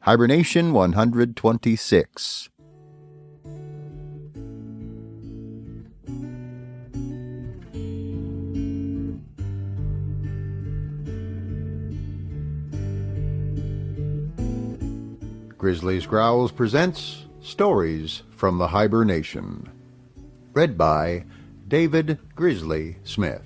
Hiber-Nation 126. Grizzly's Growls presents Stories from the Hiber-Nation. Read by David Grizzly Smith.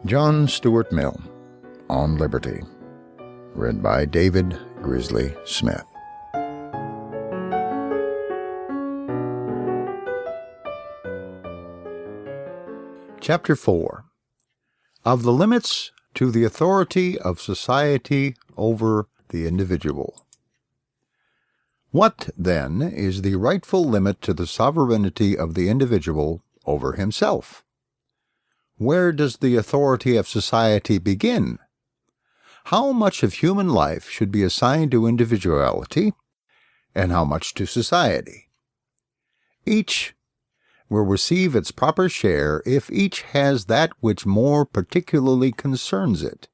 John Stuart Mill, On Liberty. Read by David Grizzly Smith. Chapter 4. Of the Limits to the Authority of Society over the Individual. What, then, is the rightful limit to the sovereignty of the individual over himself? Where does the authority of society begin? How much of human life should be assigned to individuality, and how much to society? Each will receive its proper share if each has that which more particularly concerns it.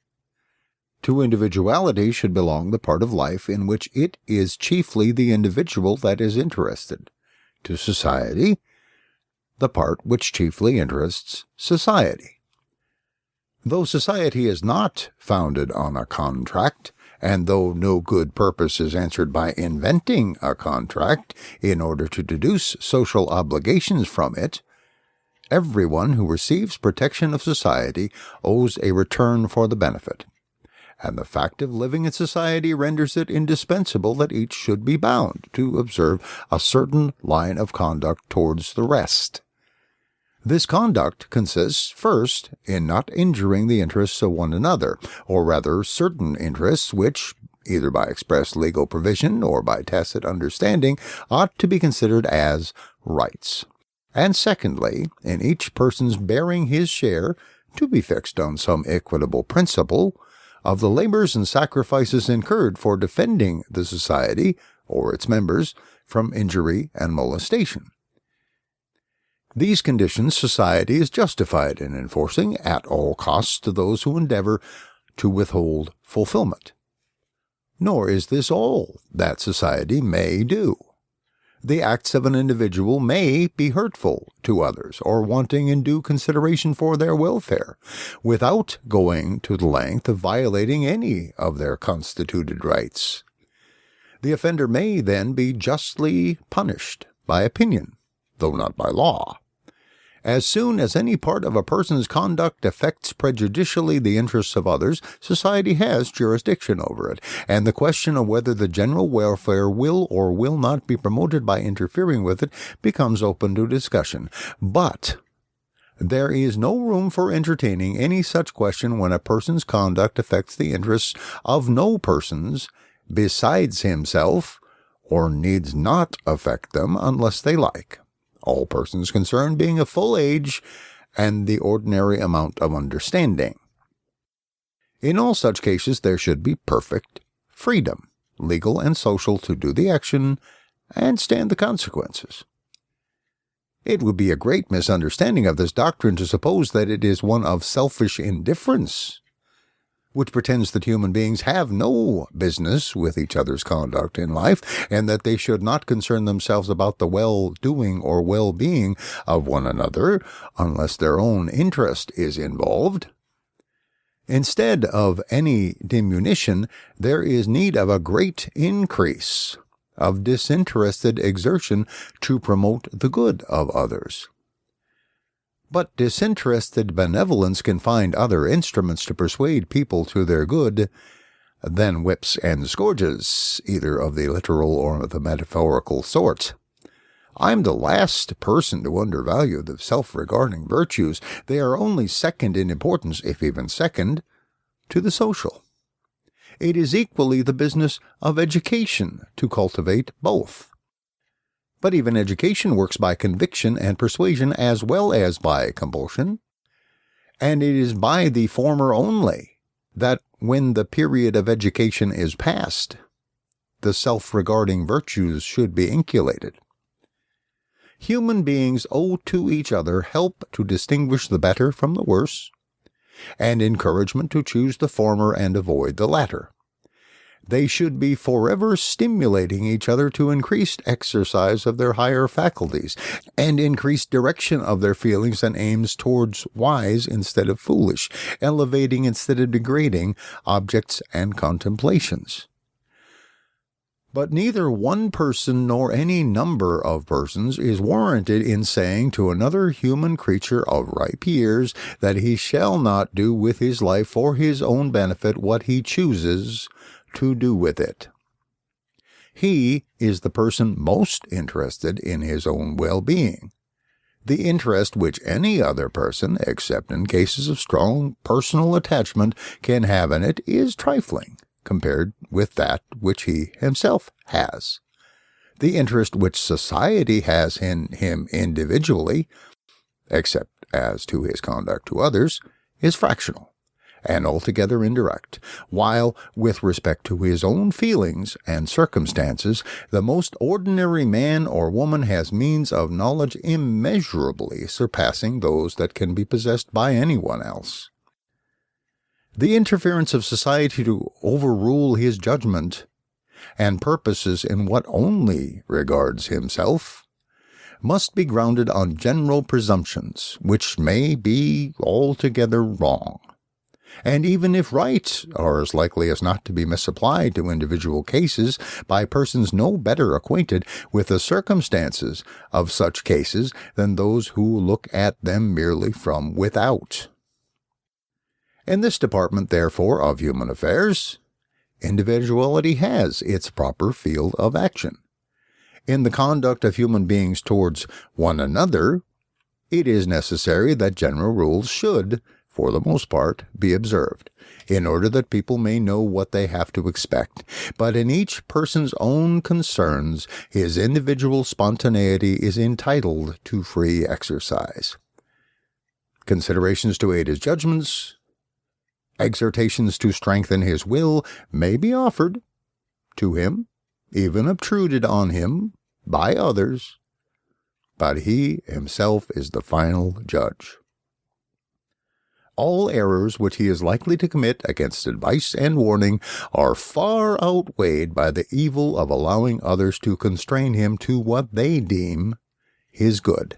To individuality should belong the part of life in which it is chiefly the individual that is interested. To society, the part which chiefly interests society. Though society is not founded on a contract, and though no good purpose is answered by inventing a contract in order to deduce social obligations from it, everyone who receives protection of society owes a return for the benefit, and the fact of living in society renders it indispensable that each should be bound to observe a certain line of conduct towards the rest. This conduct consists, first, in not injuring the interests of one another, or rather certain interests which, either by express legal provision or by tacit understanding, ought to be considered as rights. And secondly, in each person's bearing his share, to be fixed on some equitable principle, of the labors and sacrifices incurred for defending the society, or its members, from injury and molestation. These conditions society is justified in enforcing at all costs to those who endeavor to withhold fulfillment. Nor is this all that society may do. The acts of an individual may be hurtful to others, or wanting in due consideration for their welfare, without going to the length of violating any of their constituted rights. The offender may then be justly punished by opinion, though not by law. As soon as any part of a person's conduct affects prejudicially the interests of others, society has jurisdiction over it, and the question of whether the general welfare will or will not be promoted by interfering with it becomes open to discussion. But there is no room for entertaining any such question when a person's conduct affects the interests of no persons besides himself, or needs not affect them unless they like, all persons concerned being of full age and the ordinary amount of understanding. In all such cases there should be perfect freedom, legal and social, to do the action and stand the consequences. It would be a great misunderstanding of this doctrine to suppose that it is one of selfish indifference, which pretends that human beings have no business with each other's conduct in life, and that they should not concern themselves about the well-doing or well-being of one another, unless their own interest is involved. Instead of any diminution, there is need of a great increase of disinterested exertion to promote the good of others. But disinterested benevolence can find other instruments to persuade people to their good than whips and scourges, either of the literal or the metaphorical sort. I'm the last person to undervalue the self-regarding virtues. They are only second in importance, if even second, to the social. It is equally the business of education to cultivate both. But even education works by conviction and persuasion as well as by compulsion. and it is by the former only that, when the period of education is past, the self-regarding virtues should be inculcated. Human beings owe to each other help to distinguish the better from the worse, and encouragement to choose the former and avoid the latter. They should be forever stimulating each other to increased exercise of their higher faculties, and increased direction of their feelings and aims towards wise instead of foolish, elevating instead of degrading objects and contemplations. But neither one person nor any number of persons is warranted in saying to another human creature of ripe years that he shall not do with his life for his own benefit what he chooses to do with it. He is the person most interested in his own well-being. The interest which any other person, except in cases of strong personal attachment, can have in it is trifling compared with that which he himself has. The interest which society has in him individually, except as to his conduct to others, is fractional and altogether indirect, while, with respect to his own feelings and circumstances, the most ordinary man or woman has means of knowledge immeasurably surpassing those that can be possessed by anyone else. The interference of society to overrule his judgment and purposes in what only regards himself must be grounded on general presumptions, which may be altogether wrong, and even if right, are as likely as not to be misapplied to individual cases by persons no better acquainted with the circumstances of such cases than those who look at them merely from without. In this department, therefore, of human affairs, individuality has its proper field of action. In the conduct of human beings towards one another, it is necessary that general rules should, for the most part, be observed, in order that people may know what they have to expect. But in each person's own concerns, his individual spontaneity is entitled to free exercise. Considerations to aid his judgments, exhortations to strengthen his will may be offered to him, even obtruded on him by others, but he himself is the final judge. All errors which he is likely to commit against advice and warning are far outweighed by the evil of allowing others to constrain him to what they deem his good.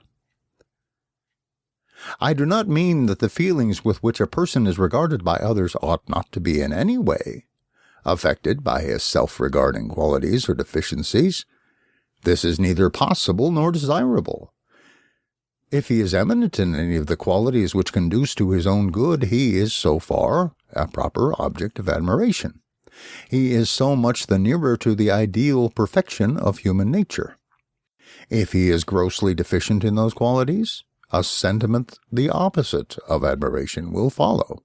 I do not mean that the feelings with which a person is regarded by others ought not to be in any way affected by his self-regarding qualities or deficiencies. This is neither possible nor desirable. If he is eminent in any of the qualities which conduce to his own good, he is so far a proper object of admiration. He is so much the nearer to the ideal perfection of human nature. If he is grossly deficient in those qualities, a sentiment the opposite of admiration will follow.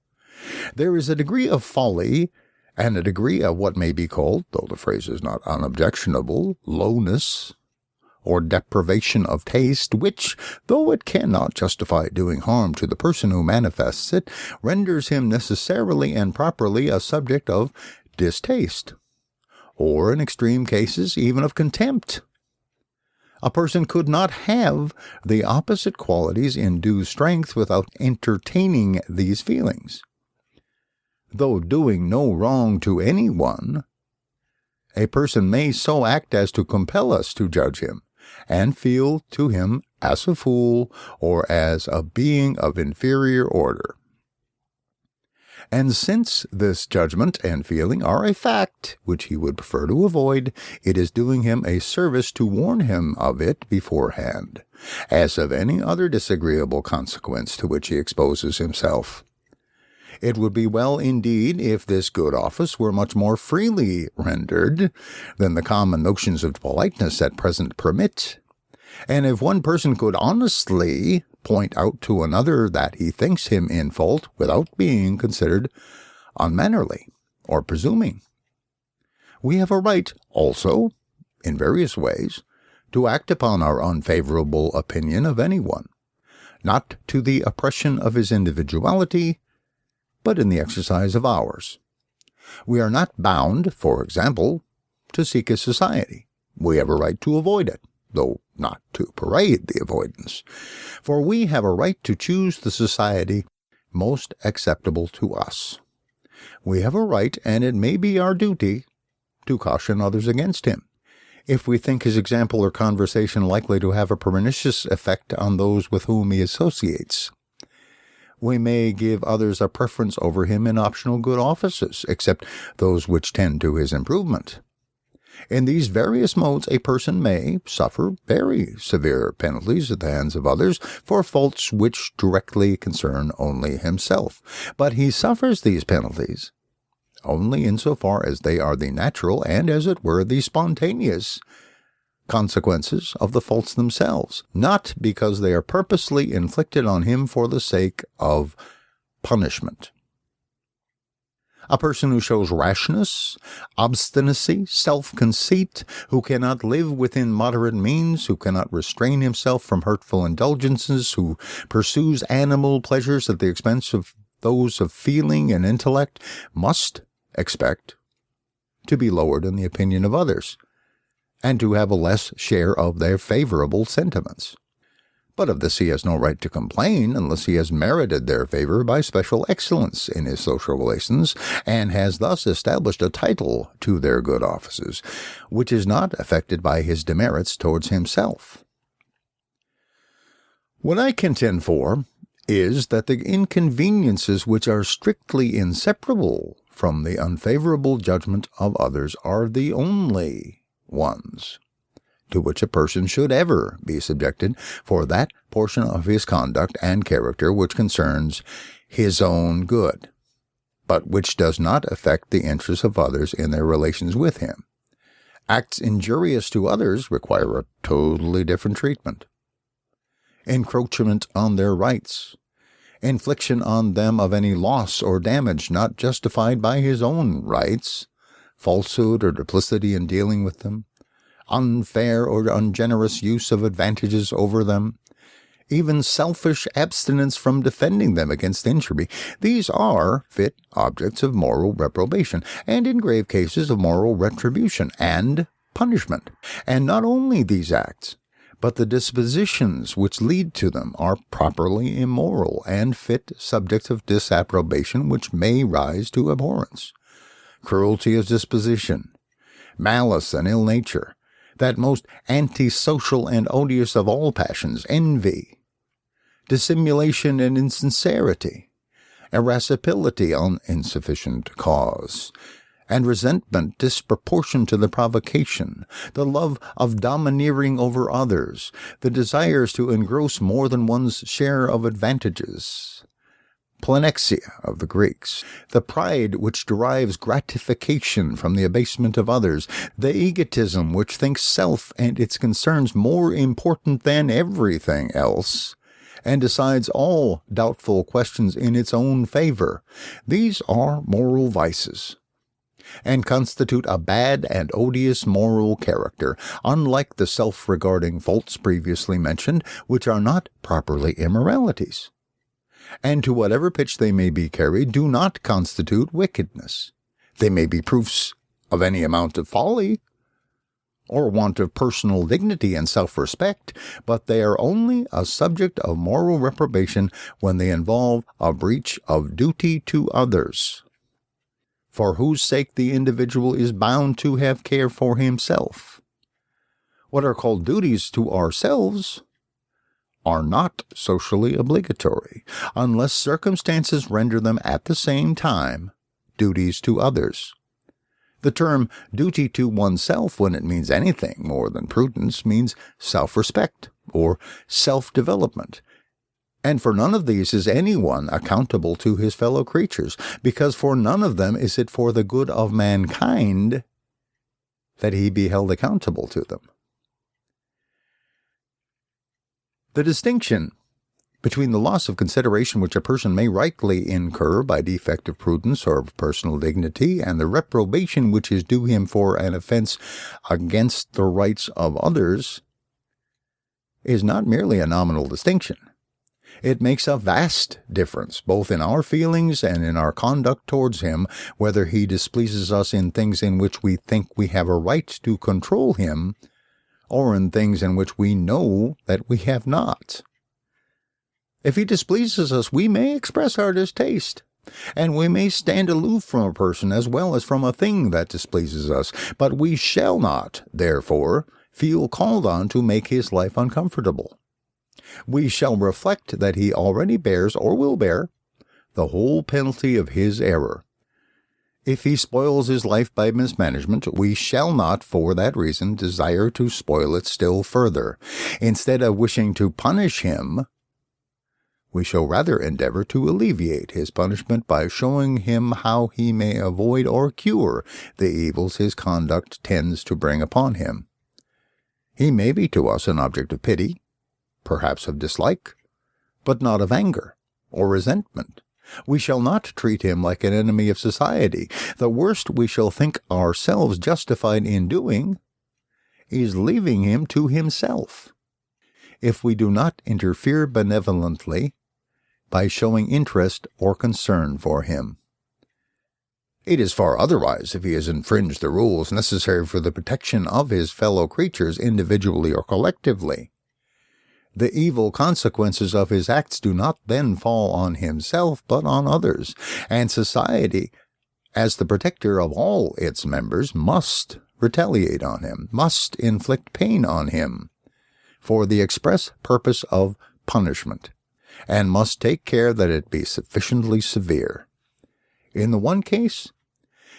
There is a degree of folly and a degree of what may be called, though the phrase is not unobjectionable, lowness or deprivation of taste, which, though it cannot justify doing harm to the person who manifests it, renders him necessarily and properly a subject of distaste, or in extreme cases even of contempt. A person could not have the opposite qualities in due strength without entertaining these feelings. Though doing no wrong to anyone, a person may so act as to compel us to judge him, and feel to him as a fool or as a being of inferior order. And since this judgment and feeling are a fact which he would prefer to avoid, it is doing him a service to warn him of it beforehand, as of any other disagreeable consequence to which he exposes himself. It would be well indeed if this good office were much more freely rendered than the common notions of politeness at present permit, and if one person could honestly point out to another that he thinks him in fault without being considered unmannerly or presuming. We have a right also, in various ways, to act upon our unfavorable opinion of anyone, not to the oppression of his individuality, but in the exercise of ours. We are not bound, for example, to seek his society. We have a right to avoid it, though not to parade the avoidance, for we have a right to choose the society most acceptable to us. We have a right, and it may be our duty, to caution others against him, if we think his example or conversation likely to have a pernicious effect on those with whom he associates. We may give others a preference over him in optional good offices, except those which tend to his improvement. In these various modes a person may suffer very severe penalties at the hands of others for faults which directly concern only himself, but he suffers these penalties only insofar as they are the natural and, as it were, the spontaneous consequences of the faults themselves, not because they are purposely inflicted on him for the sake of punishment. A person who shows rashness, obstinacy, self-conceit, who cannot live within moderate means, who cannot restrain himself from hurtful indulgences, who pursues animal pleasures at the expense of those of feeling and intellect, must expect to be lowered in the opinion of others, and to have a less share of their favorable sentiments. But of this he has no right to complain unless he has merited their favor by special excellence in his social relations, and has thus established a title to their good offices, which is not affected by his demerits towards himself. What I contend for is that the inconveniences which are strictly inseparable from the unfavorable judgment of others are the only ones to which a person should ever be subjected for that portion of his conduct and character which concerns his own good, but which does not affect the interests of others in their relations with him. Acts injurious to others require a totally different treatment. Encroachment on their rights, infliction on them of any loss or damage not justified by his own rights, falsehood or duplicity in dealing with them, unfair or ungenerous use of advantages over them, even selfish abstinence from defending them against injury. These are fit objects of moral reprobation, and in grave cases of moral retribution and punishment. And not only these acts, but the dispositions which lead to them are properly immoral and fit subjects of disapprobation which may rise to abhorrence. Cruelty of disposition, malice and ill nature, that most antisocial and odious of all passions, envy, dissimulation and insincerity, irascibility on insufficient cause, and resentment disproportioned to the provocation, the love of domineering over others, the desires to engross more than one's share of advantages, plenexia of the Greeks, the pride which derives gratification from the abasement of others, the egotism which thinks self and its concerns more important than everything else, and decides all doubtful questions in its own favor. These are moral vices, and constitute a bad and odious moral character, unlike the self-regarding faults previously mentioned, which are not properly immoralities, and to whatever pitch they may be carried, do not constitute wickedness. They may be proofs of any amount of folly, or want of personal dignity and self-respect, but they are only a subject of moral reprobation when they involve a breach of duty to others, for whose sake the individual is bound to have care for himself. What are called duties to ourselves are not socially obligatory, unless circumstances render them at the same time duties to others. The term duty to oneself, when it means anything more than prudence, means self-respect or self-development, and for none of these is anyone accountable to his fellow creatures, because for none of them is it for the good of mankind that he be held accountable to them. The distinction between the loss of consideration which a person may rightly incur by defect of prudence or of personal dignity, and the reprobation which is due him for an offense against the rights of others, is not merely a nominal distinction. It makes a vast difference, both in our feelings and in our conduct towards him, whether he displeases us in things in which we think we have a right to control him, or in things in which we know that we have not. If he displeases us, we may express our distaste, and we may stand aloof from a person as well as from a thing that displeases us, but we shall not, therefore, feel called on to make his life uncomfortable. We shall reflect that he already bears, or will bear, the whole penalty of his error. If he spoils his life by mismanagement, we shall not, for that reason, desire to spoil it still further. Instead of wishing to punish him, we shall rather endeavor to alleviate his punishment by showing him how he may avoid or cure the evils his conduct tends to bring upon him. He may be to us an object of pity, perhaps of dislike, but not of anger or resentment. We shall not treat him like an enemy of society. The worst we shall think ourselves justified in doing is leaving him to himself, if we do not interfere benevolently by showing interest or concern for him. It is far otherwise if he has infringed the rules necessary for the protection of his fellow creatures individually or collectively. The evil consequences of his acts do not then fall on himself, but on others, and society, as the protector of all its members, must retaliate on him, must inflict pain on him, for the express purpose of punishment, and must take care that it be sufficiently severe. In the one case,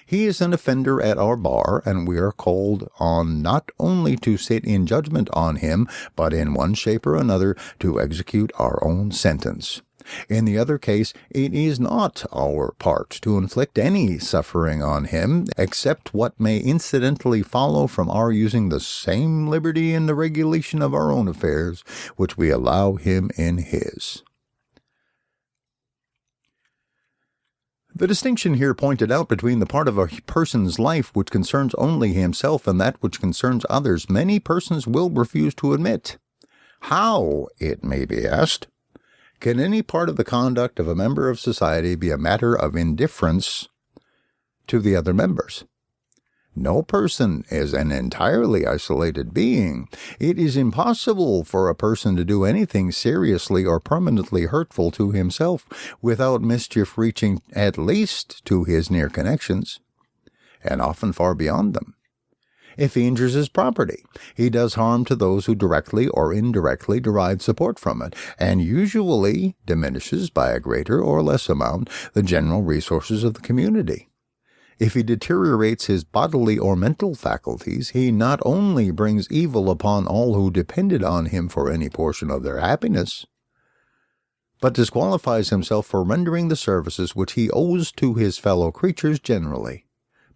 he is an offender at our bar, and we are called on not only to sit in judgment on him, but in one shape or another to execute our own sentence. In the other case, it is not our part to inflict any suffering on him, except what may incidentally follow from our using the same liberty in the regulation of our own affairs, which we allow him in his. The distinction here pointed out between the part of a person's life which concerns only himself and that which concerns others, many persons will refuse to admit. How, it may be asked, can any part of the conduct of a member of society be a matter of indifference to the other members? No person is an entirely isolated being. It is impossible for a person to do anything seriously or permanently hurtful to himself without mischief reaching at least to his near connections, and often far beyond them. If he injures his property, he does harm to those who directly or indirectly derive support from it, and usually diminishes by a greater or less amount the general resources of the community. If he deteriorates his bodily or mental faculties, he not only brings evil upon all who depended on him for any portion of their happiness, but disqualifies himself for rendering the services which he owes to his fellow creatures generally,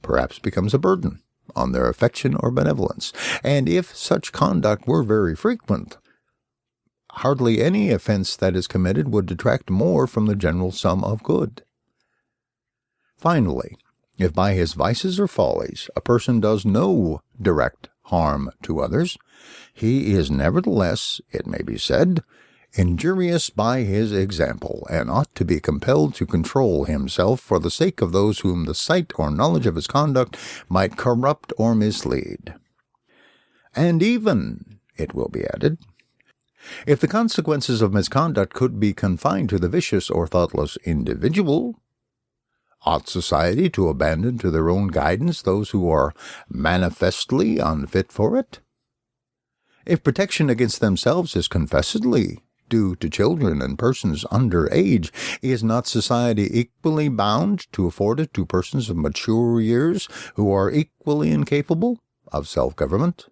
perhaps becomes a burden on their affection or benevolence, and if such conduct were very frequent, hardly any offense that is committed would detract more from the general sum of good. Finally, if by his vices or follies a person does no direct harm to others, he is nevertheless, it may be said, injurious by his example, and ought to be compelled to control himself for the sake of those whom the sight or knowledge of his conduct might corrupt or mislead. And even, it will be added, if the consequences of misconduct could be confined to the vicious or thoughtless individual, ought society to abandon to their own guidance those who are manifestly unfit for it? If protection against themselves is confessedly due to children and persons under age, is not society equally bound to afford it to persons of mature years who are equally incapable of self-government?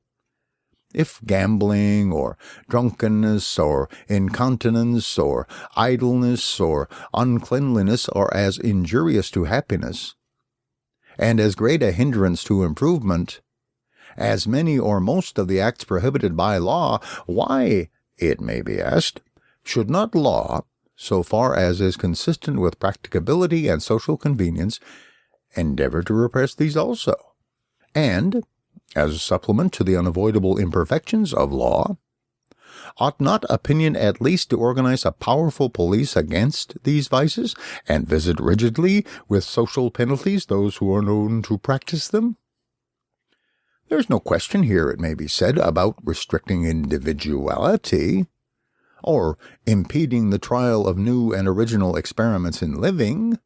If gambling, or drunkenness, or incontinence, or idleness, or uncleanliness are as injurious to happiness, and as great a hindrance to improvement, as many or most of the acts prohibited by law, why, it may be asked, should not law, so far as is consistent with practicability and social convenience, endeavor to repress these also? And, as a supplement to the unavoidable imperfections of law, Ought not opinion at least to organize a powerful police against these vices, and visit rigidly with social penalties those who are known to practice them? There's no question here, it may be said, about restricting individuality, or impeding the trial of new and original experiments in living.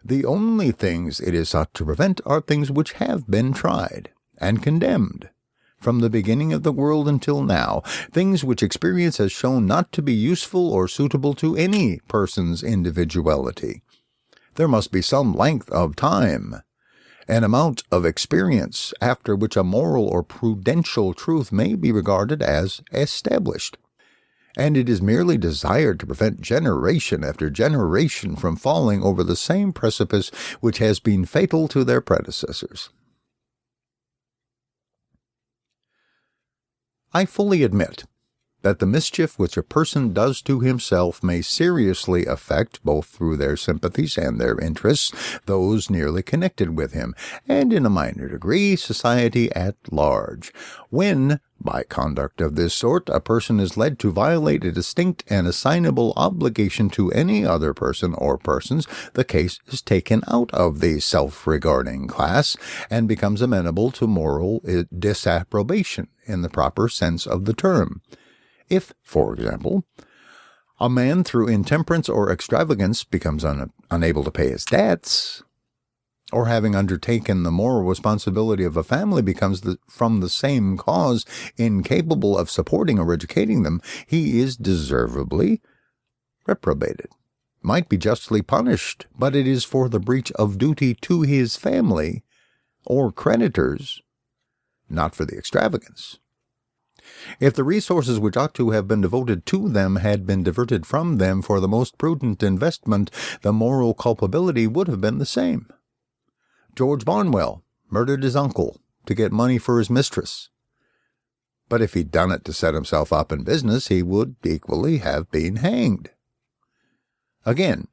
The only things it is sought to prevent are things which have been tried and condemned from the beginning of the world until now, things which experience has shown not to be useful or suitable to any person's individuality. There must be some length of time, an amount of experience, after which a moral or prudential truth may be regarded as established. And it is merely desired to prevent generation after generation from falling over the same precipice which has been fatal to their predecessors. I fully admit that the mischief which a person does to himself may seriously affect, both through their sympathies and their interests, those nearly connected with him, and in a minor degree, society at large. When, by conduct of this sort, a person is led to violate a distinct and assignable obligation to any other person or persons, the case is taken out of the self-regarding class, and becomes amenable to moral disapprobation in the proper sense of the term. If, for example, a man through intemperance or extravagance becomes unable to pay his debts, or having undertaken the moral responsibility of a family becomes from the same cause incapable of supporting or educating them, he is deservedly reprobated, might be justly punished, but it is for the breach of duty to his family or creditors, not for the extravagance. If the resources which ought to have been devoted to them had been diverted from them for the most prudent investment, the moral culpability would have been the same. George Barnwell murdered his uncle to get money for his mistress. But if he'd done it to set himself up in business, he would equally have been hanged. Again,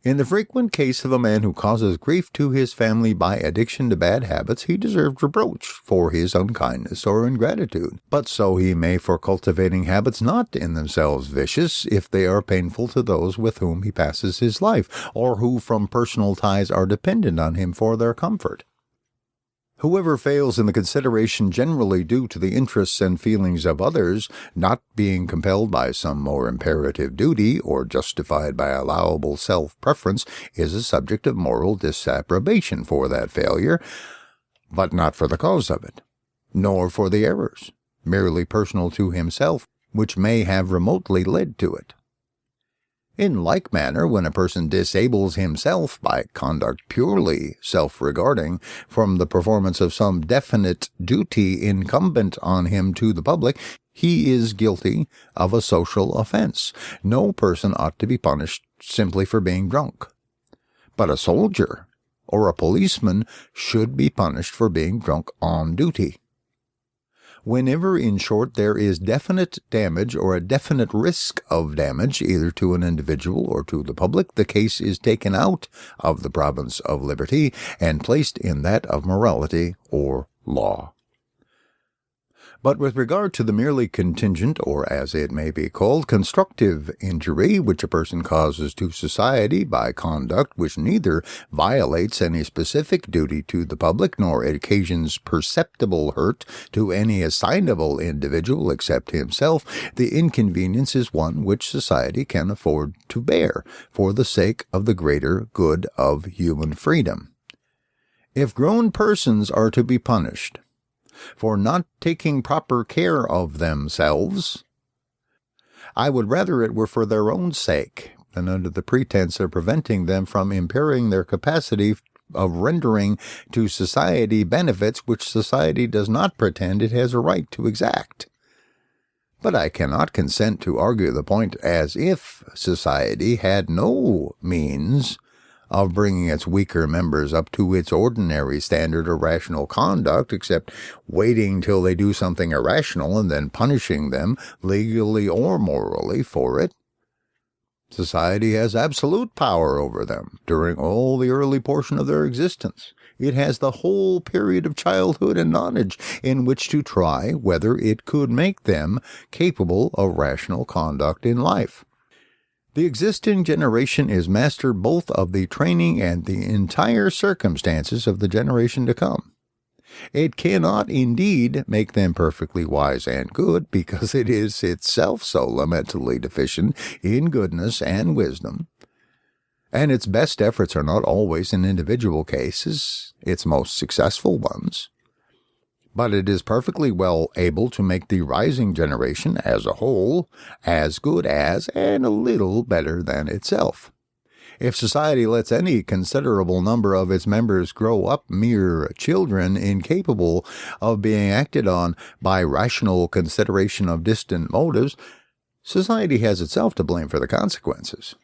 in the frequent case of a man who causes grief to his family by addiction to bad habits, he deserved reproach for his unkindness or ingratitude. But so he may for cultivating habits not in themselves vicious, if they are painful to those with whom he passes his life, or who from personal ties are dependent on him for their comfort. Whoever fails in the consideration generally due to the interests and feelings of others, not being compelled by some more imperative duty or justified by allowable self-preference, is a subject of moral disapprobation for that failure, but not for the cause of it, nor for the errors, merely personal to himself, which may have remotely led to it. In like manner, when a person disables himself by conduct purely self-regarding from the performance of some definite duty incumbent on him to the public, he is guilty of a social offense. No person ought to be punished simply for being drunk, but a soldier or a policeman should be punished for being drunk on duty. Whenever, in short, there is definite damage or a definite risk of damage, either to an individual or to the public, the case is taken out of the province of liberty and placed in that of morality or law. But with regard to the merely contingent, or as it may be called, constructive injury which a person causes to society by conduct which neither violates any specific duty to the public nor occasions perceptible hurt to any assignable individual except himself, the inconvenience is one which society can afford to bear for the sake of the greater good of human freedom. If grown persons are to be punished for not taking proper care of themselves, I would rather it were for their own sake than under the pretense of preventing them from impairing their capacity of rendering to society benefits which society does not pretend it has a right to exact. But I cannot consent to argue the point as if society had no means of bringing its weaker members up to its ordinary standard of rational conduct, except waiting till they do something irrational and then punishing them, legally or morally, for it. Society has absolute power over them during all the early portion of their existence. It has the whole period of childhood and nonage in which to try whether it could make them capable of rational conduct in life. The existing generation is master both of the training and the entire circumstances of the generation to come. It cannot indeed make them perfectly wise and good, because it is itself so lamentably deficient in goodness and wisdom, and its best efforts are not always in individual cases its most successful ones. But it is perfectly well able to make the rising generation as a whole as good as and a little better than itself. If society lets any considerable number of its members grow up mere children incapable of being acted on by rational consideration of distant motives, society has itself to blame for the consequences.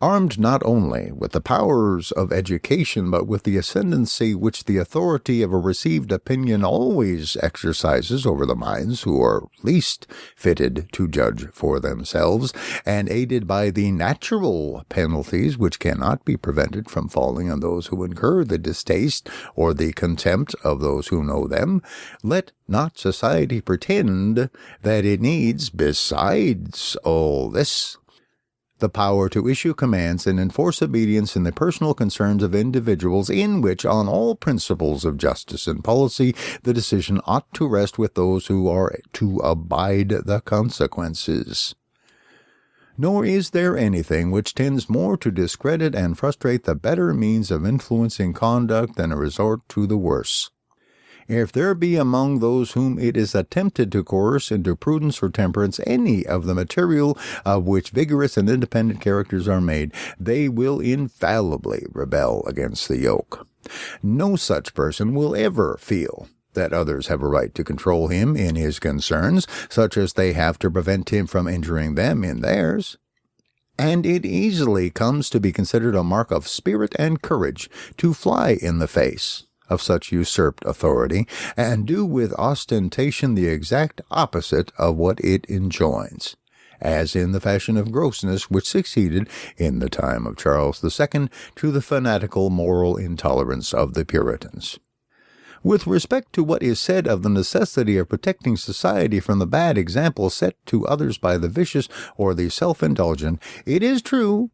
Armed not only with the powers of education, but with the ascendancy which the authority of a received opinion always exercises over the minds who are least fitted to judge for themselves, and aided by the natural penalties which cannot be prevented from falling on those who incur the distaste or the contempt of those who know them, let not society pretend that it needs, besides all this, the power to issue commands and enforce obedience in the personal concerns of individuals, in which, on all principles of justice and policy, the decision ought to rest with those who are to abide the consequences. Nor is there anything which tends more to discredit and frustrate the better means of influencing conduct than a resort to the worse. If there be among those whom it is attempted to coerce into prudence or temperance any of the material of which vigorous and independent characters are made, they will infallibly rebel against the yoke. No such person will ever feel that others have a right to control him in his concerns, such as they have to prevent him from injuring them in theirs. And it easily comes to be considered a mark of spirit and courage to fly in the face of such usurped authority, and do with ostentation the exact opposite of what it enjoins, as in the fashion of grossness which succeeded, in the time of Charles II, to the fanatical moral intolerance of the Puritans. With respect to what is said of the necessity of protecting society from the bad example set to others by the vicious or the self-indulgent, it is true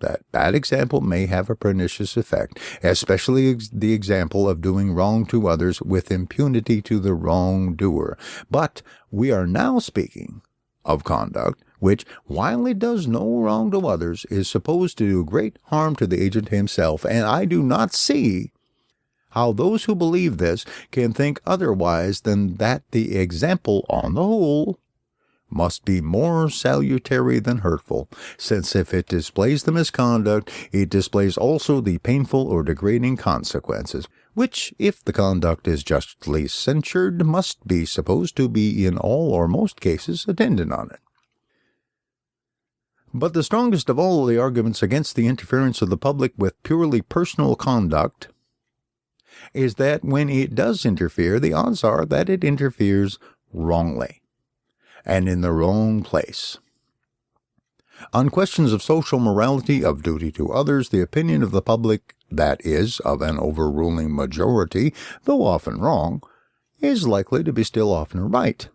that bad example may have a pernicious effect, especially the example of doing wrong to others with impunity to the wrongdoer. But we are now speaking of conduct which, while it does no wrong to others, is supposed to do great harm to the agent himself, and I do not see how those who believe this can think otherwise than that the example, on the whole, must be more salutary than hurtful, since if it displays the misconduct, it displays also the painful or degrading consequences, which, if the conduct is justly censured, must be supposed to be in all or most cases attendant on it. But the strongest of all the arguments against the interference of the public with purely personal conduct is that when it does interfere, the odds are that it interferes wrongly, and in the wrong place. On questions of social morality, of duty to others, the opinion of the public, that is, of an overruling majority, though often wrong, is likely to be still oftener right,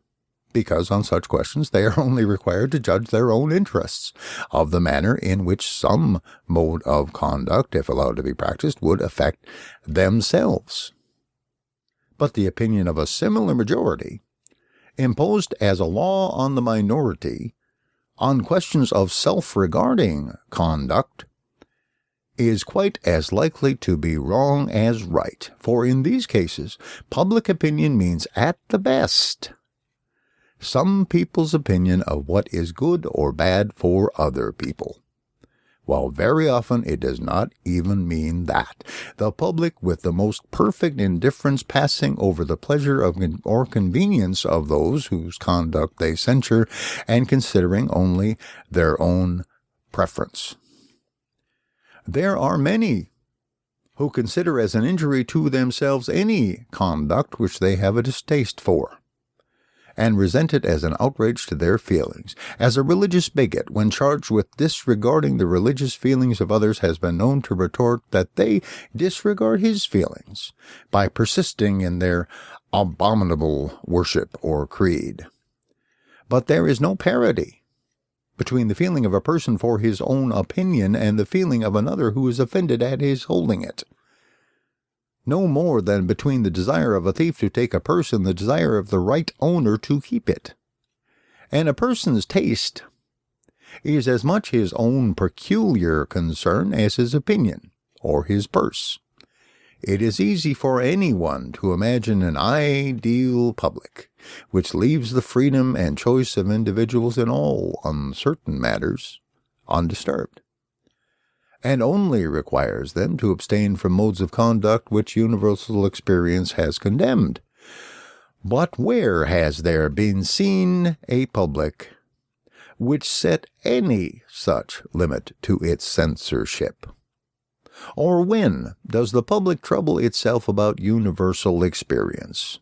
because on such questions they are only required to judge their own interests, of the manner in which some mode of conduct, if allowed to be practiced, would affect themselves. But the opinion of a similar majority, imposed as a law on the minority, on questions of self-regarding conduct, is quite as likely to be wrong as right, for in these cases public opinion means at the best some people's opinion of what is good or bad for other people, while very often it does not even mean that. The public, with the most perfect indifference, passing over the pleasure of or convenience of those whose conduct they censure, and considering only their own preference. There are many who consider as an injury to themselves any conduct which they have a distaste for, and resent it as an outrage to their feelings. As a religious bigot, when charged with disregarding the religious feelings of others, has been known to retort that they disregard his feelings by persisting in their abominable worship or creed. But there is no parity between the feeling of a person for his own opinion and the feeling of another who is offended at his holding it. No more than between the desire of a thief to take a purse and the desire of the right owner to keep it. And a person's taste is as much his own peculiar concern as his opinion or his purse. It is easy for anyone to imagine an ideal public which leaves the freedom and choice of individuals in all uncertain matters undisturbed, and only requires them to abstain from modes of conduct which universal experience has condemned. But where has there been seen a public which set any such limit to its censorship? Or when does the public trouble itself about universal experience?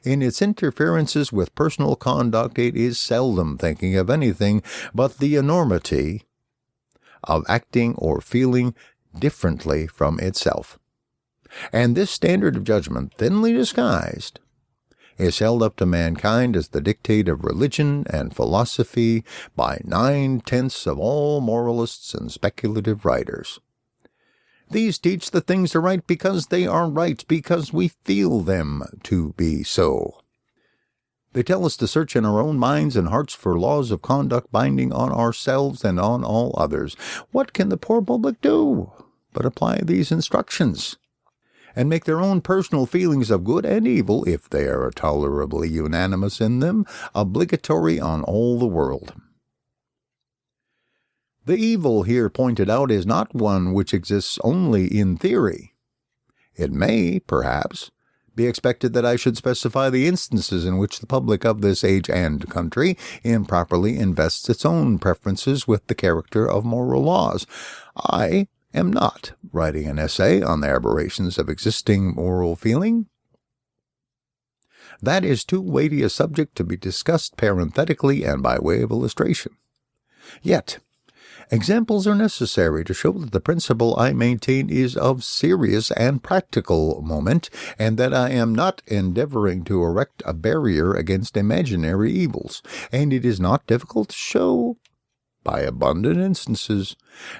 In its interferences with personal conduct, it is seldom thinking of anything but the enormity of acting or feeling differently from itself. And this standard of judgment, thinly disguised, is held up to mankind as the dictate of religion and philosophy by 9/10 of all moralists and speculative writers. These teach that things are right because they are right, because we feel them to be so. They tell us to search in our own minds and hearts for laws of conduct binding on ourselves and on all others. What can the poor public do but apply these instructions and make their own personal feelings of good and evil, if they are tolerably unanimous in them, obligatory on all the world? The evil here pointed out is not one which exists only in theory. It may, perhaps, be expected that I should specify the instances in which the public of this age and country improperly invests its own preferences with the character of moral laws. I am not writing an essay on the aberrations of existing moral feeling. That is too weighty a subject to be discussed parenthetically and by way of illustration. Yet, examples are necessary to show that the principle I maintain is of serious and practical moment, and that I am not endeavoring to erect a barrier against imaginary evils, and it is not difficult to show, by abundant instances,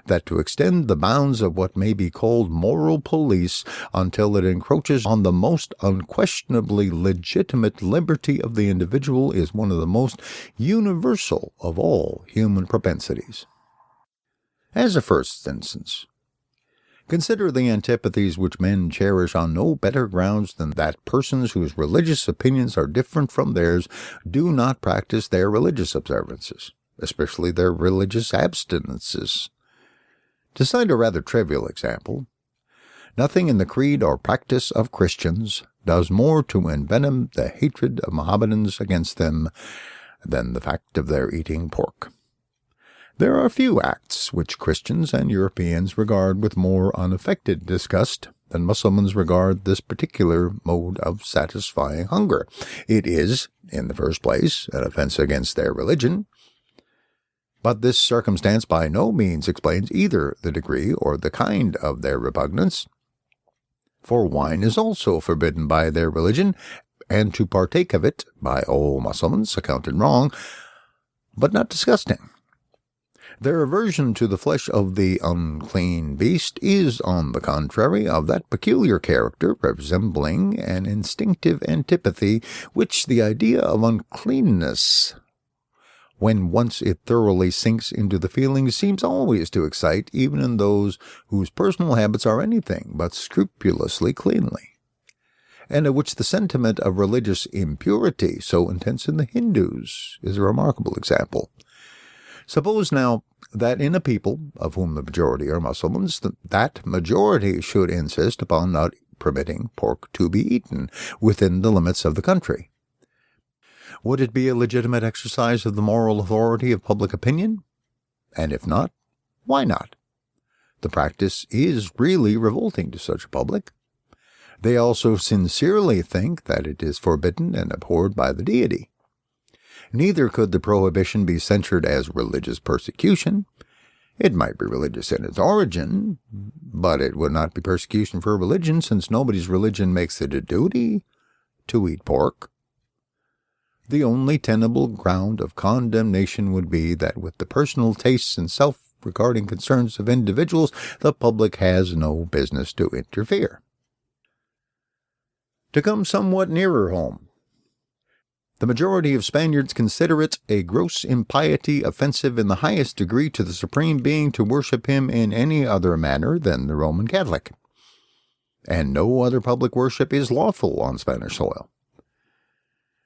that to extend the bounds of what may be called moral police until it encroaches on the most unquestionably legitimate liberty of the individual is one of the most universal of all human propensities. As a first instance, consider the antipathies which men cherish on no better grounds than that persons whose religious opinions are different from theirs do not practice their religious observances, especially their religious abstinences. To cite a rather trivial example, nothing in the creed or practice of Christians does more to envenom the hatred of Mohammedans against them than the fact of their eating pork. There are few acts which Christians and Europeans regard with more unaffected disgust than Mussulmans regard this particular mode of satisfying hunger. It is, in the first place, an offense against their religion, but this circumstance by no means explains either the degree or the kind of their repugnance, for wine is also forbidden by their religion, and to partake of it by all Mussulmans accounted wrong, but not disgusting. Their aversion to the flesh of the unclean beast is, on the contrary, of that peculiar character, resembling an instinctive antipathy, which the idea of uncleanness, when once it thoroughly sinks into the feelings, seems always to excite, even in those whose personal habits are anything but scrupulously cleanly, and of which the sentiment of religious impurity, so intense in the Hindus, is a remarkable example. Suppose now that in a people of whom the majority are Mussulmans, that majority should insist upon not permitting pork to be eaten within the limits of the country. Would it be a legitimate exercise of the moral authority of public opinion? And if not, why not? The practice is really revolting to such a public. They also sincerely think that it is forbidden and abhorred by the deity. Neither could the prohibition be censured as religious persecution. It might be religious in its origin, but it would not be persecution for religion, since nobody's religion makes it a duty to eat pork. The only tenable ground of condemnation would be that with the personal tastes and self-regarding concerns of individuals, the public has no business to interfere. To come somewhat nearer home, the majority of Spaniards consider it a gross impiety offensive in the highest degree to the Supreme Being to worship him in any other manner than the Roman Catholic, and no other public worship is lawful on Spanish soil.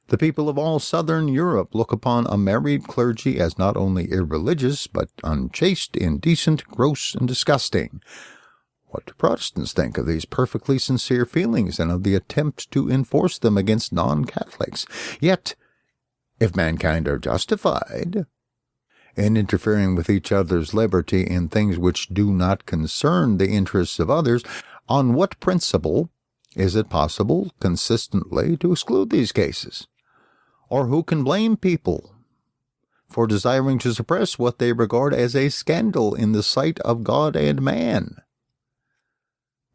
The people of all southern Europe look upon a married clergy as not only irreligious, but unchaste, indecent, gross, and disgusting. What do Protestants think of these perfectly sincere feelings and of the attempt to enforce them against non-Catholics? Yet, if mankind are justified in interfering with each other's liberty in things which do not concern the interests of others, on what principle is it possible consistently to exclude these cases? Or who can blame people for desiring to suppress what they regard as a scandal in the sight of God and man?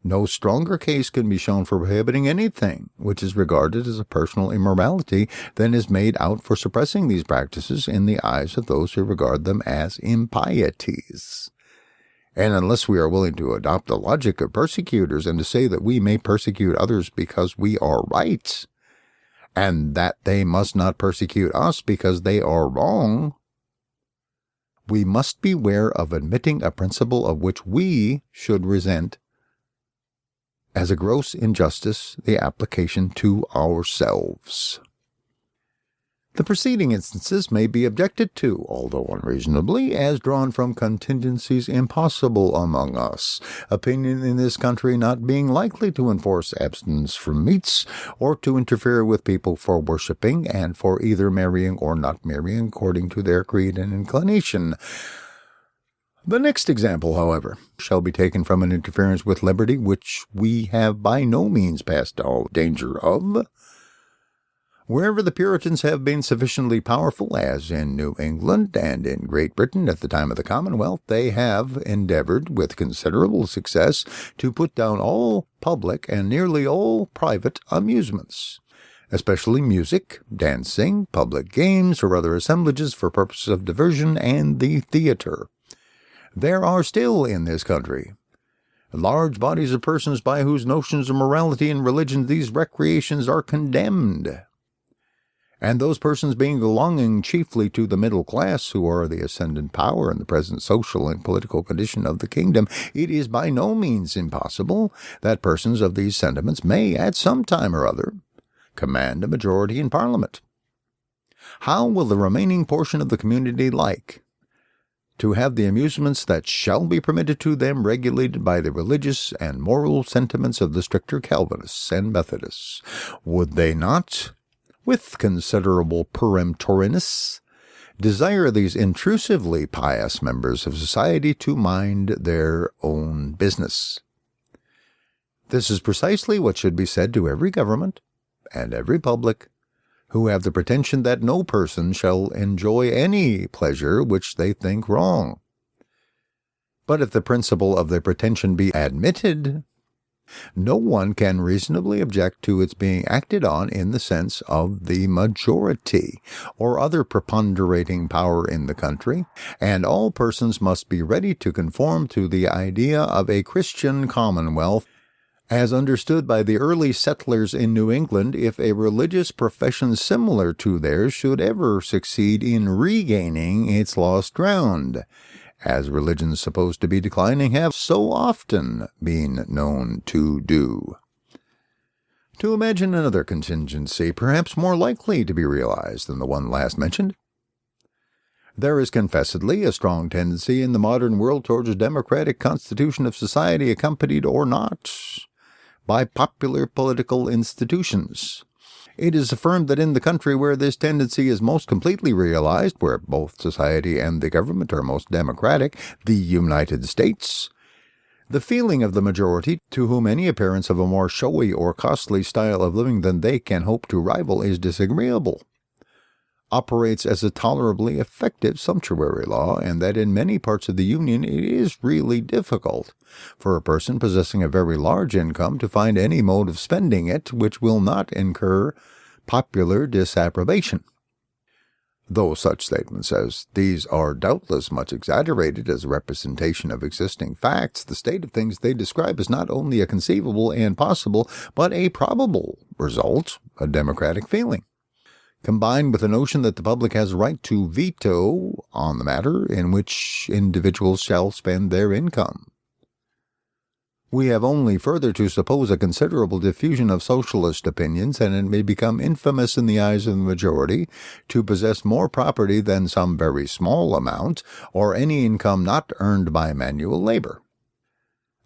No stronger case can be shown for prohibiting anything which is regarded as a personal immorality than is made out for suppressing these practices in the eyes of those who regard them as impieties. And unless we are willing to adopt the logic of persecutors and to say that we may persecute others because we are right, and that they must not persecute us because they are wrong, we must beware of admitting a principle of which we should resent as a gross injustice the application to ourselves. The preceding instances may be objected to, although unreasonably, as drawn from contingencies impossible among us, opinion in this country not being likely to enforce abstinence from meats, or to interfere with people for worshipping, and for either marrying or not marrying according to their creed and inclination. The next example, however, shall be taken from an interference with liberty which we have by no means passed all danger of. Wherever the Puritans have been sufficiently powerful, as in New England and in Great Britain at the time of the Commonwealth, they have endeavored with considerable success to put down all public and nearly all private amusements, especially music, dancing, public games, or other assemblages for purposes of diversion, and the theatre. There are still in this country large bodies of persons by whose notions of morality and religion these recreations are condemned. And those persons belonging chiefly to the middle class, who are the ascendant power in the present social and political condition of the kingdom, it is by no means impossible that persons of these sentiments may, at some time or other, command a majority in Parliament. How will the remaining portion of the community like to have the amusements that shall be permitted to them regulated by the religious and moral sentiments of the stricter Calvinists and Methodists? Would they not, with considerable peremptoriness, desire these intrusively pious members of society to mind their own business? This is precisely what should be said to every government and every public who have the pretension that no person shall enjoy any pleasure which they think wrong. But if the principle of their pretension be admitted, no one can reasonably object to its being acted on in the sense of the majority, or other preponderating power in the country, and all persons must be ready to conform to the idea of a Christian commonwealth, as understood by the early settlers in New England, if a religious profession similar to theirs should ever succeed in regaining its lost ground, as religions supposed to be declining have so often been known to do. To imagine another contingency, perhaps more likely to be realized than the one last mentioned, there is confessedly a strong tendency in the modern world towards a democratic constitution of society, accompanied or not by popular political institutions. It is affirmed that in the country where this tendency is most completely realized, where both society and the government are most democratic, the United States, the feeling of the majority, to whom any appearance of a more showy or costly style of living than they can hope to rival is disagreeable, operates as a tolerably effective sumptuary law, and that in many parts of the Union it is really difficult for a person possessing a very large income to find any mode of spending it which will not incur popular disapprobation. Though such statements as these are doubtless much exaggerated as a representation of existing facts, the state of things they describe is not only a conceivable and possible, but a probable result of democratic feeling, combined with the notion that the public has a right to veto on the matter in which individuals shall spend their income. We have only further to suppose a considerable diffusion of socialist opinions, and it may become infamous in the eyes of the majority to possess more property than some very small amount, or any income not earned by manual labor.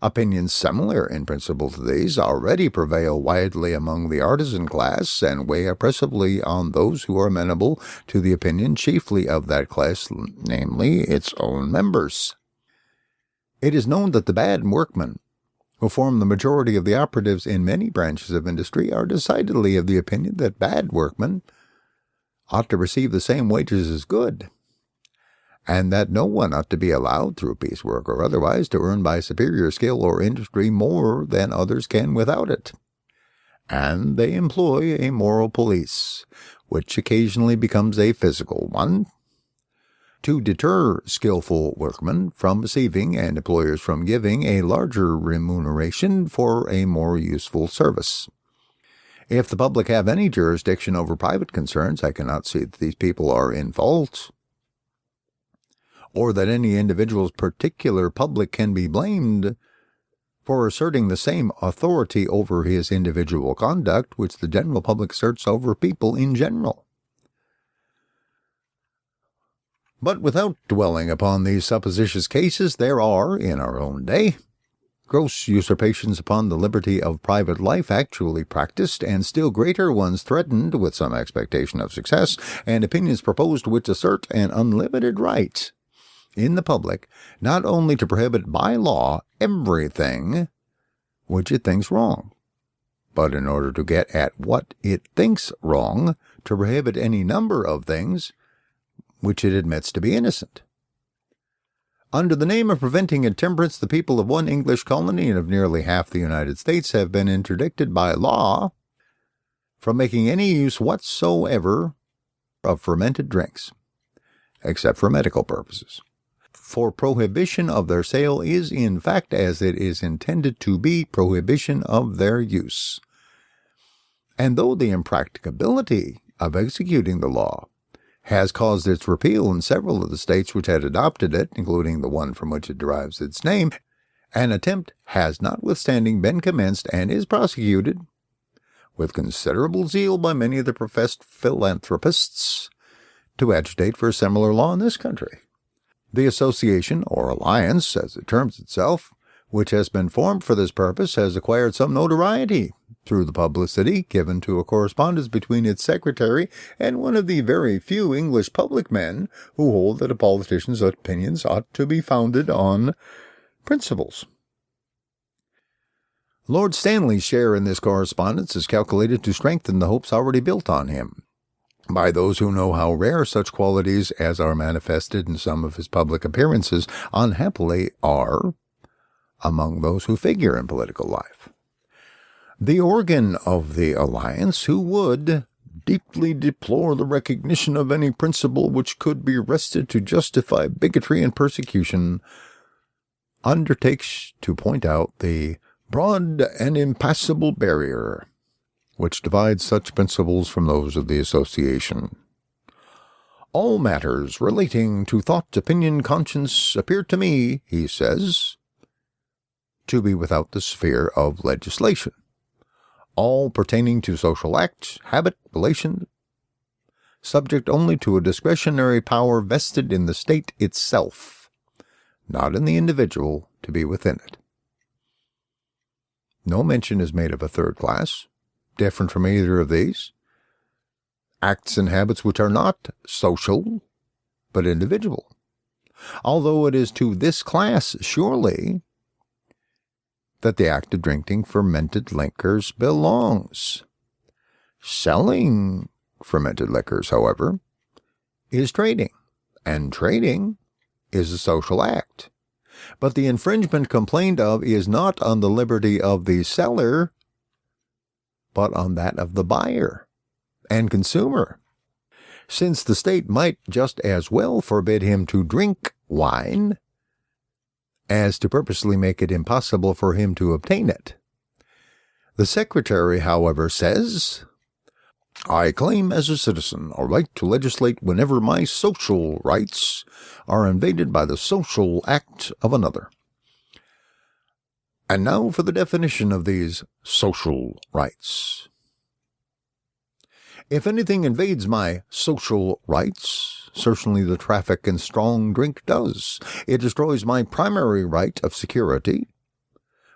Opinions similar in principle to these already prevail widely among the artisan class, and weigh oppressively on those who are amenable to the opinion chiefly of that class, namely its own members. It is known that the bad workmen, who form the majority of the operatives in many branches of industry, are decidedly of the opinion that bad workmen ought to receive the same wages as good, and that no one ought to be allowed, through piecework or otherwise, to earn by superior skill or industry more than others can without it. And they employ a moral police, which occasionally becomes a physical one, to deter skillful workmen from receiving and employers from giving a larger remuneration for a more useful service. If the public have any jurisdiction over private concerns, I cannot see that these people are in fault, or that any individual's particular public can be blamed for asserting the same authority over his individual conduct which the general public asserts over people in general. But without dwelling upon these supposititious cases, there are, in our own day, gross usurpations upon the liberty of private life actually practiced, and still greater ones threatened with some expectation of success, and opinions proposed which assert an unlimited right in the public not only to prohibit by law everything which it thinks wrong, but in order to get at what it thinks wrong, to prohibit any number of things which it admits to be innocent. Under the name of preventing intemperance, the people of one English colony and of nearly half the United States have been interdicted by law from making any use whatsoever of fermented drinks, except for medical purposes. For prohibition of their sale is, in fact, as it is intended to be, prohibition of their use. And though the impracticability of executing the law has caused its repeal in several of the states which had adopted it, including the one from which it derives its name, an attempt has notwithstanding been commenced and is prosecuted with considerable zeal by many of the professed philanthropists to agitate for a similar law in this country. The association, or alliance, as it terms itself, which has been formed for this purpose, has acquired some notoriety through the publicity given to a correspondence between its secretary and one of the very few English public men who hold that a politician's opinions ought to be founded on principles. Lord Stanley's share in this correspondence is calculated to strengthen the hopes already built on him by those who know how rare such qualities as are manifested in some of his public appearances unhappily are among those who figure in political life. The organ of the alliance, who would deeply deplore the recognition of any principle which could be wrested to justify bigotry and persecution, undertakes to point out the broad and impassable barrier which divides such principles from those of the association. All matters relating to thought, opinion, conscience appear to me, he says, to be without the sphere of legislation. All pertaining to social act, habit, relation, subject only to a discretionary power vested in the state itself, not in the individual to be within it. No mention is made of a third class, different from either of these. Acts and habits which are not social, but individual. Although it is to this class, surely, that the act of drinking fermented liquors belongs. Selling fermented liquors, however, is trading, and trading is a social act. But the infringement complained of is not on the liberty of the seller, but on that of the buyer and consumer, since the state might just as well forbid him to drink wine as to purposely make it impossible for him to obtain it. The Secretary, however, says, "I claim as a citizen a right to legislate whenever my social rights are invaded by the social act of another." And now for the definition of these social rights. If anything invades my social rights, certainly the traffic in strong drink does. It destroys my primary right of security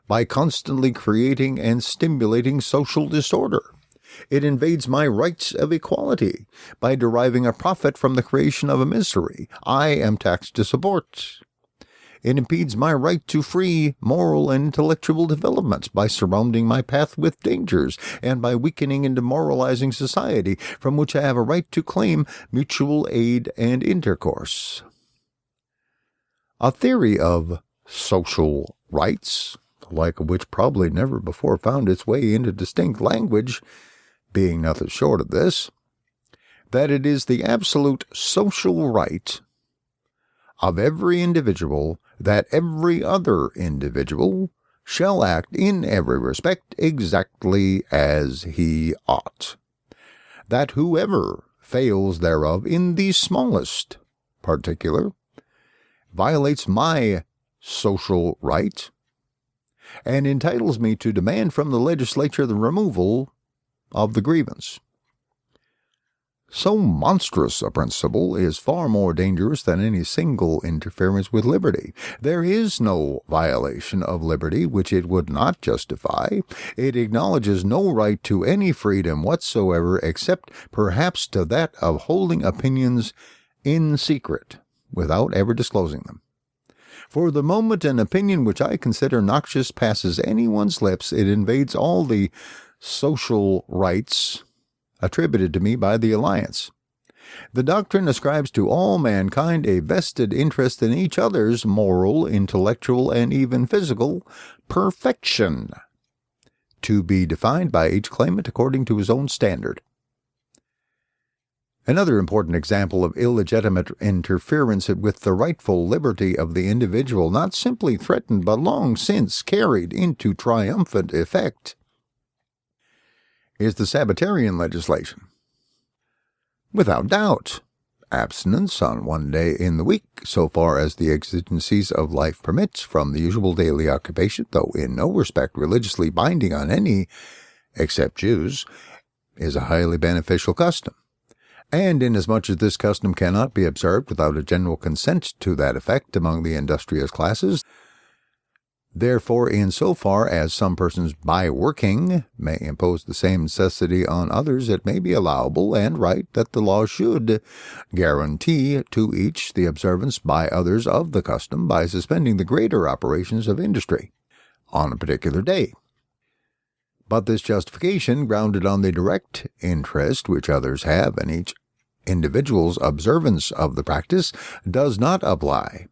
by constantly creating and stimulating social disorder. It invades my rights of equality by deriving a profit from the creation of a misery I am taxed to support. It impedes my right to free moral and intellectual development by surrounding my path with dangers and by weakening and demoralizing society from which I have a right to claim mutual aid and intercourse. A theory of social rights, the like of which probably never before found its way into distinct language, being nothing short of this, that it is the absolute social right of every individual that every other individual shall act in every respect exactly as he ought, that whoever fails thereof in the smallest particular violates my social right and entitles me to demand from the legislature the removal of the grievance. So monstrous a principle is far more dangerous than any single interference with liberty. There is no violation of liberty which it would not justify. It acknowledges no right to any freedom whatsoever except perhaps to that of holding opinions in secret without ever disclosing them. For the moment an opinion which I consider noxious passes anyone's lips, it invades all the social rights attributed to me by the Alliance. The doctrine ascribes to all mankind a vested interest in each other's moral, intellectual, and even physical perfection, to be defined by each claimant according to his own standard. Another important example of illegitimate interference with the rightful liberty of the individual, not simply threatened but long since carried into triumphant effect, is the Sabbatarian Legislation. Without doubt, abstinence on one day in the week, so far as the exigencies of life permits, from the usual daily occupation, though in no respect religiously binding on any except Jews, is a highly beneficial custom. And inasmuch as this custom cannot be observed without a general consent to that effect among the industrious classes, therefore, in so far as some persons by working may impose the same necessity on others, it may be allowable and right that the law should guarantee to each the observance by others of the custom by suspending the greater operations of industry on a particular day. But this justification, grounded on the direct interest which others have in each individual's observance of the practice, does not apply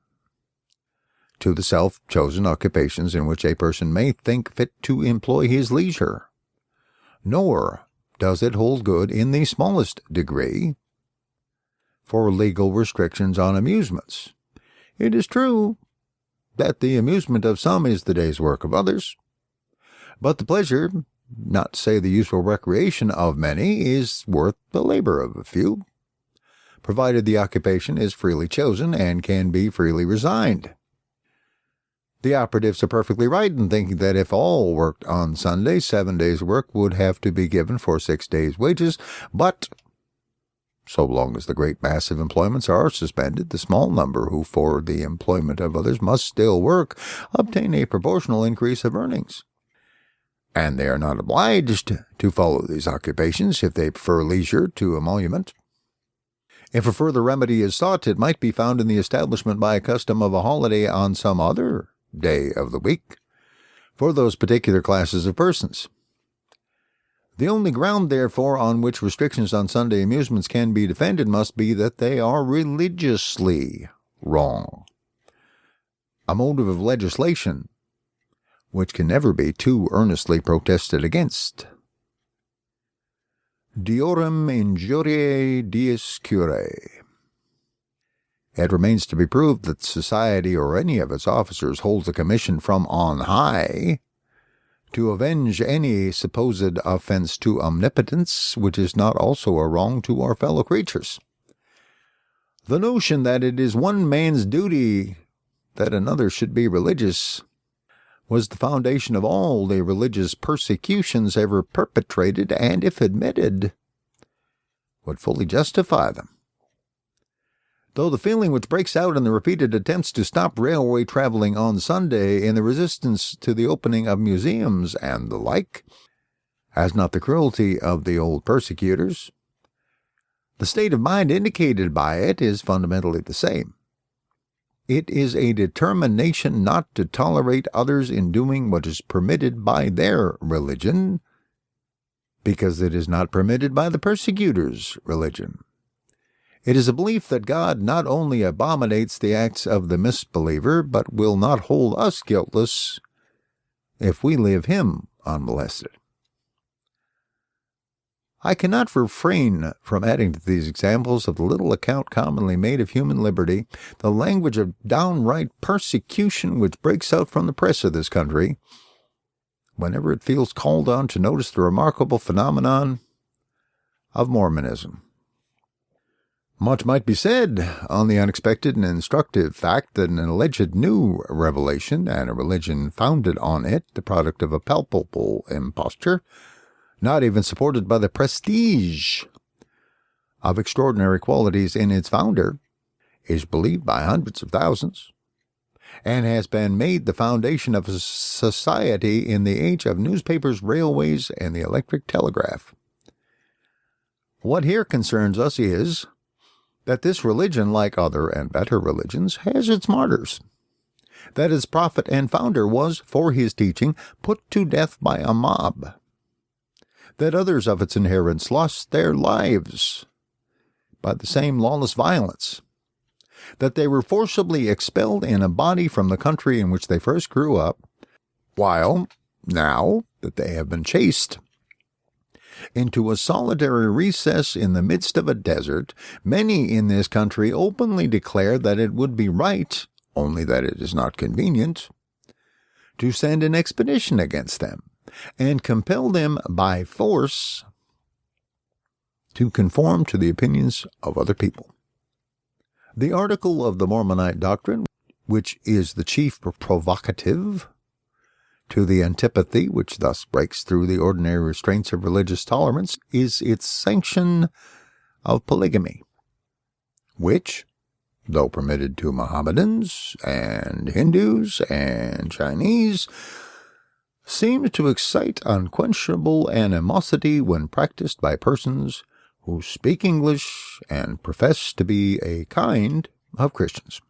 to the self-chosen occupations in which a person may think fit to employ his leisure, nor does it hold good in the smallest degree for legal restrictions on amusements. It is true that the amusement of some is the day's work of others, but the pleasure, not to say the useful recreation of many, is worth the labor of a few, provided the occupation is freely chosen and can be freely resigned. The operatives are perfectly right in thinking that if all worked on Sunday, 7 days' work would have to be given for 6 days' wages, but so long as the great mass of employments are suspended, the small number who for the employment of others must still work obtain a proportional increase of earnings. And they are not obliged to follow these occupations if they prefer leisure to emolument. If a further remedy is sought, it might be found in the establishment by a custom of a holiday on some other day of the week for those particular classes of persons. The only ground, therefore, on which restrictions on Sunday amusements can be defended must be that they are religiously wrong. A motive of legislation which can never be too earnestly protested against. Deorum injuriae dies curae. It remains to be proved that society or any of its officers holds a commission from on high to avenge any supposed offense to omnipotence which is not also a wrong to our fellow creatures. The notion that it is one man's duty that another should be religious was the foundation of all the religious persecutions ever perpetrated, and if admitted, would fully justify them. Though the feeling which breaks out in the repeated attempts to stop railway traveling on Sunday, in the resistance to the opening of museums and the like, has not the cruelty of the old persecutors, the state of mind indicated by it is fundamentally the same. It is a determination not to tolerate others in doing what is permitted by their religion, because it is not permitted by the persecutors' religion. It is a belief that God not only abominates the acts of the misbeliever, but will not hold us guiltless if we leave him unmolested. I cannot refrain from adding to these examples of the little account commonly made of human liberty, the language of downright persecution which breaks out from the press of this country, whenever it feels called on to notice the remarkable phenomenon of Mormonism. Much might be said on the unexpected and instructive fact that an alleged new revelation, and a religion founded on it, the product of a palpable imposture, not even supported by the prestige of extraordinary qualities in its founder, is believed by hundreds of thousands, and has been made the foundation of a society in the age of newspapers, railways, and the electric telegraph. What here concerns us is that this religion, like other and better religions, has its martyrs, that its prophet and founder was, for his teaching, put to death by a mob, that others of its adherents lost their lives by the same lawless violence, that they were forcibly expelled in a body from the country in which they first grew up, while, now that they have been chased into a solitary recess in the midst of a desert, many in this country openly declare that it would be right, only that it is not convenient, to send an expedition against them, and compel them by force to conform to the opinions of other people. The article of the Mormonite doctrine, which is the chief provocative to the antipathy which thus breaks through the ordinary restraints of religious tolerance, is its sanction of polygamy, which, though permitted to Mohammedans and Hindus and Chinese, seems to excite unquenchable animosity when practiced by persons who speak English and profess to be a kind of Christians.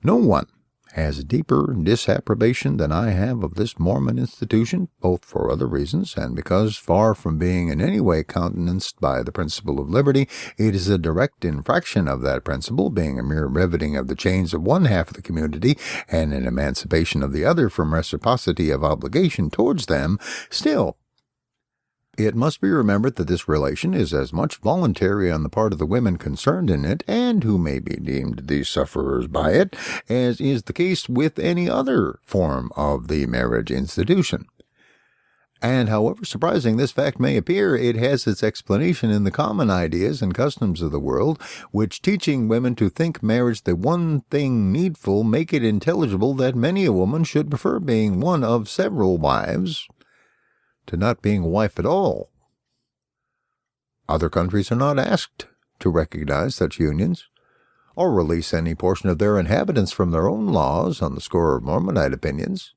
No one has a deeper disapprobation than I have of this Mormon institution, both for other reasons, and because, far from being in any way countenanced by the principle of liberty, it is a direct infraction of that principle, being a mere riveting of the chains of one half of the community, and an emancipation of the other from reciprocity of obligation towards them. Still, it must be remembered that this relation is as much voluntary on the part of the women concerned in it, and who may be deemed the sufferers by it, as is the case with any other form of the marriage institution. And however surprising this fact may appear, it has its explanation in the common ideas and customs of the world, which, teaching women to think marriage the one thing needful, make it intelligible that many a woman should prefer being one of several wives to not being a wife at all. Other countries are not asked to recognize such unions, or release any portion of their inhabitants from their own laws on the score of Mormonite opinions.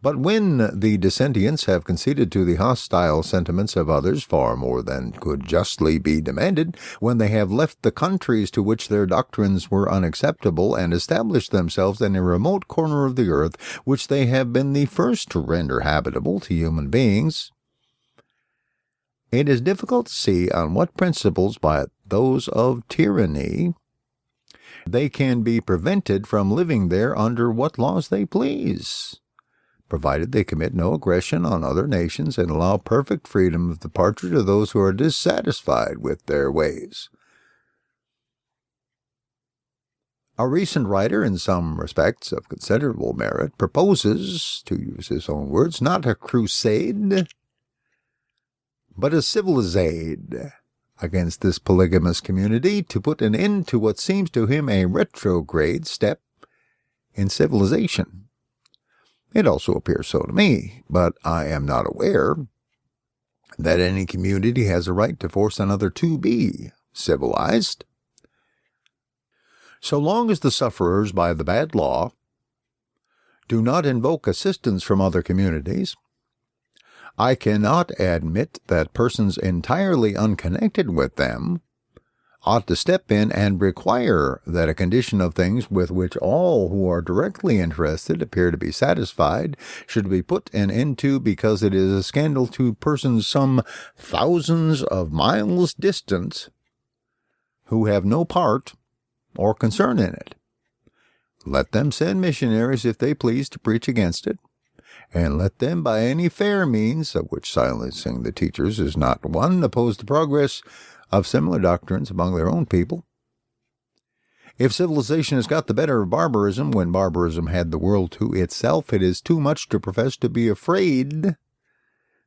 But when the dissentients have conceded to the hostile sentiments of others far more than could justly be demanded, when they have left the countries to which their doctrines were unacceptable, and established themselves in a remote corner of the earth which they have been the first to render habitable to human beings, it is difficult to see on what principles, but those of tyranny, they can be prevented from living there under what laws they please, provided they commit no aggression on other nations and allow perfect freedom of departure to those who are dissatisfied with their ways. A recent writer, in some respects of considerable merit, proposes, to use his own words, not a crusade, but a civilizade against this polygamous community, to put an end to what seems to him a retrograde step in civilization. It also appears so to me, but I am not aware that any community has a right to force another to be civilized. So long as the sufferers by the bad law do not invoke assistance from other communities, I cannot admit that persons entirely unconnected with them ought to step in and require that a condition of things with which all who are directly interested appear to be satisfied should be put an end to, because it is a scandal to persons some thousands of miles distant who have no part or concern in it. Let them send missionaries if they please to preach against it, and let them by any fair means, of which silencing the teachers is not one, oppose the progress of similar doctrines among their own people. If civilization has got the better of barbarism when barbarism had the world to itself, it is too much to profess to be afraid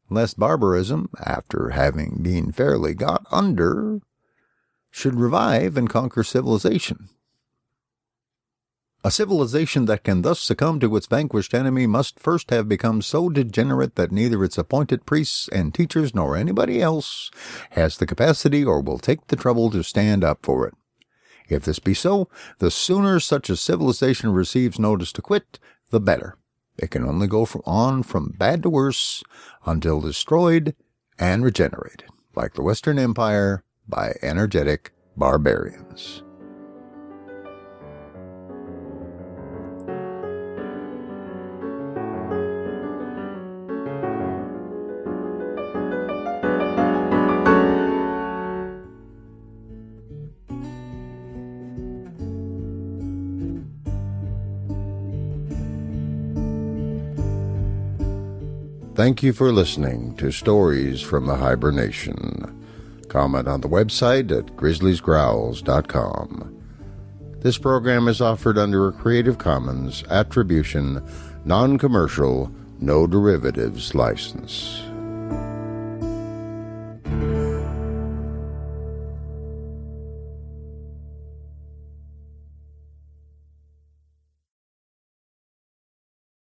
lest barbarism, after having been fairly got under, should revive and conquer civilization. A civilization that can thus succumb to its vanquished enemy must first have become so degenerate that neither its appointed priests and teachers nor anybody else has the capacity or will take the trouble to stand up for it. If this be so, the sooner such a civilization receives notice to quit, the better. It can only go from bad to worse until destroyed and regenerated, like the Western Empire, by energetic barbarians. Thank you for listening to Stories from the Hiber-Nation. Comment on the website at grizzliesgrowls.com. This program is offered under a Creative Commons Attribution, Non-Commercial, No Derivatives license.